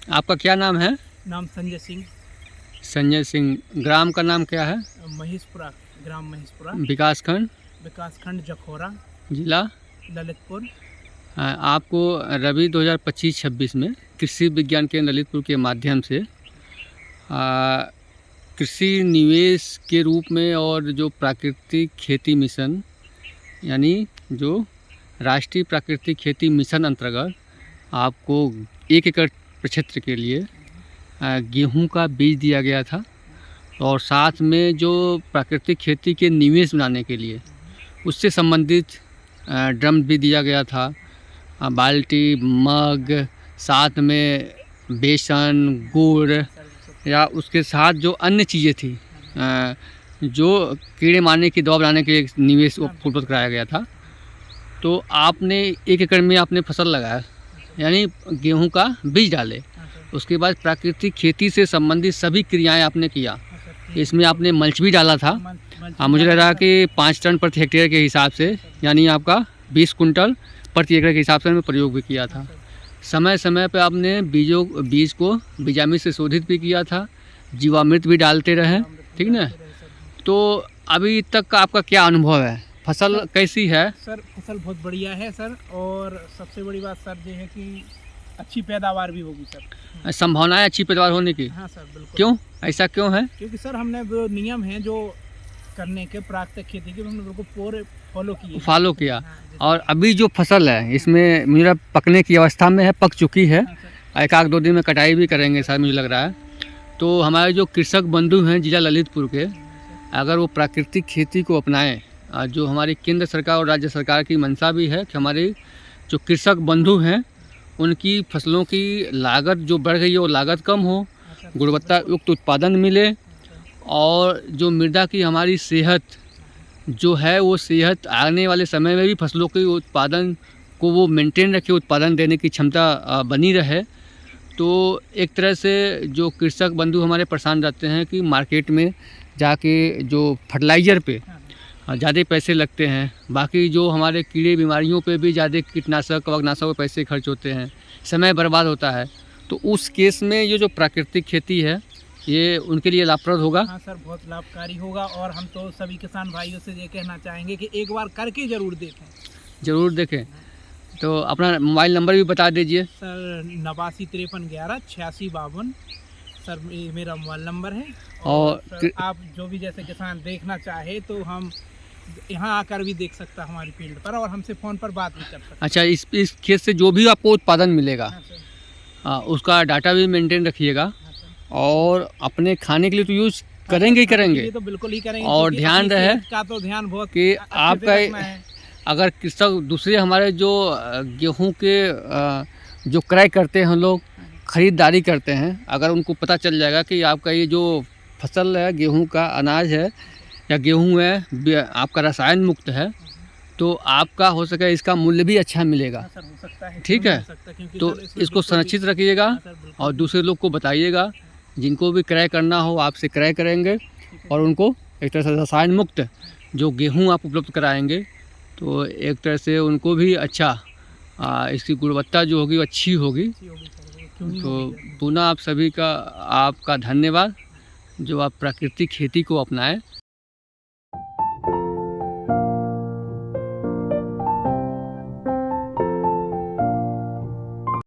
आपका क्या नाम है? नाम संजय सिंह। संजय सिंह। ग्राम का नाम क्या है? महेशपुरा, ग्राम महेशपुरा, विकासखंड? विकासखंड जखौरा, जिला? ललितपुर। आपको रबी 2025-26 में कृषि विज्ञान केंद्र ललितपुर के माध्यम से कृषि निवेश के रूप में और जो प्राकृतिक खेती मिशन यानी जो राष्ट्रीय प्राकृतिक खेती मिशन अंतर्गत आपको 1 एकड़ क्षेत्र के लिए गेहूं का बीज दिया गया था और साथ में जो प्राकृतिक खेती के निवेश बनाने के लिए उससे संबंधित ड्रम भी दिया गया था, बाल्टी, मग, साथ में बेसन, गुड़ या उसके साथ जो अन्य चीज़ें थी जो कीड़े मारने की दवा बनाने के लिए निवेश उपलब्ध कराया गया था। तो आपने 1 एकड़ में आपने फसल लगाया यानी गेहूं का बीज डाले, उसके बाद प्राकृतिक खेती से संबंधित सभी क्रियाएं आपने किया। इसमें आपने मल्च भी डाला था। मुझे लग रहा है कि 5 टन प्रति हेक्टेयर के हिसाब से यानी आपका 20 कुंटल प्रति एकड़ के हिसाब से प्रयोग भी किया था। समय समय पर आपने बीज को बीजामृत से शोधित भी किया था, जीवामृत भी डालते रहे, ठीक ना। तो अभी तक का आपका क्या अनुभव है, फसल कैसी है? सर फसल बहुत बढ़िया है सर, और सबसे बड़ी बात सर ये है कि अच्छी पैदावार भी होगी सर। संभावनाएं अच्छी पैदावार होने की? हाँ सर बिल्कुल। क्यों, ऐसा क्यों है? क्योंकि सर हमने वो नियम है जो करने के प्राकृतिक खेती के हमने बिल्कुल पूरे फॉलो किया। हाँ, और अभी जो फसल है इसमें मुझे पकने की अवस्था में है, पक चुकी है। हाँ, 1-2 दिन में कटाई भी करेंगे सर, मुझे लग रहा है। तो हमारे जो कृषक बंधु हैं जिला ललितपुर के, अगर वो प्राकृतिक खेती को अपनाएं, जो हमारी केंद्र सरकार और राज्य सरकार की मंशा भी है कि हमारे जो कृषक बंधु हैं उनकी फसलों की लागत जो बढ़ गई है वो लागत कम हो, गुणवत्ता युक्त उत्पादन मिले और जो मृदा की हमारी सेहत जो है वो सेहत आने वाले समय में भी फसलों के उत्पादन को वो मेंटेन रखे, उत्पादन देने की क्षमता बनी रहे। तो एक तरह से जो कृषक बंधु हमारे परेशान रहते हैं कि मार्केट में जाके जो फर्टिलाइज़र पे ज़्यादा पैसे लगते हैं, बाकी जो हमारे कीड़े बीमारियों पे भी ज़्यादा कीटनाशक कवकनाशक पे पैसे खर्च होते हैं, समय बर्बाद होता है। तो उस केस में ये जो प्राकृतिक खेती है ये उनके लिए लाभप्रद होगा। हाँ सर बहुत लाभकारी होगा, और हम तो सभी किसान भाइयों से ये कहना चाहेंगे कि एक बार करके ज़रूर देखें। तो अपना मोबाइल नंबर भी बता दीजिए सर। 8953118652 सर मेरा मोबाइल नंबर है। और आप जो भी जैसे किसान देखना चाहे तो हम यहाँ आकर भी देख सकता है हमारी फील्ड पर, और हमसे फ़ोन पर बात भी कर सकते। अच्छा, इस खेत से जो भी आपको उत्पादन मिलेगा हाँ उसका डाटा भी मेंटेन रखिएगा। हाँ और अपने खाने के लिए तो यूज़ करेंगे ही करेंगे, तो बिल्कुल ही करेंगे। और ध्यान रहे का तो ध्यान बहुत कि आपका अगर कृषक दूसरे हमारे जो गेहूं के जो क्रय करते हैं लोग, ख़रीदारी करते हैं, अगर उनको पता चल जाएगा कि आपका ये जो फसल है गेहूं का अनाज है या गेहूं है आपका रसायन मुक्त है, तो आपका हो सके इसका मूल्य भी अच्छा मिलेगा। सर हो सकता है, ठीक है, तो इसको संरक्षित रखिएगा और दूसरे लोग को बताइएगा, जिनको भी क्रय करना हो आपसे क्रय करेंगे और उनको एक तरह से रसायन मुक्त जो गेहूं आप उपलब्ध कराएंगे तो एक तरह से उनको भी अच्छा इसकी गुणवत्ता जो होगी अच्छी होगी। तो पुनः आप सभी का आपका धन्यवाद जो आप प्राकृतिक खेती को अपनाएं।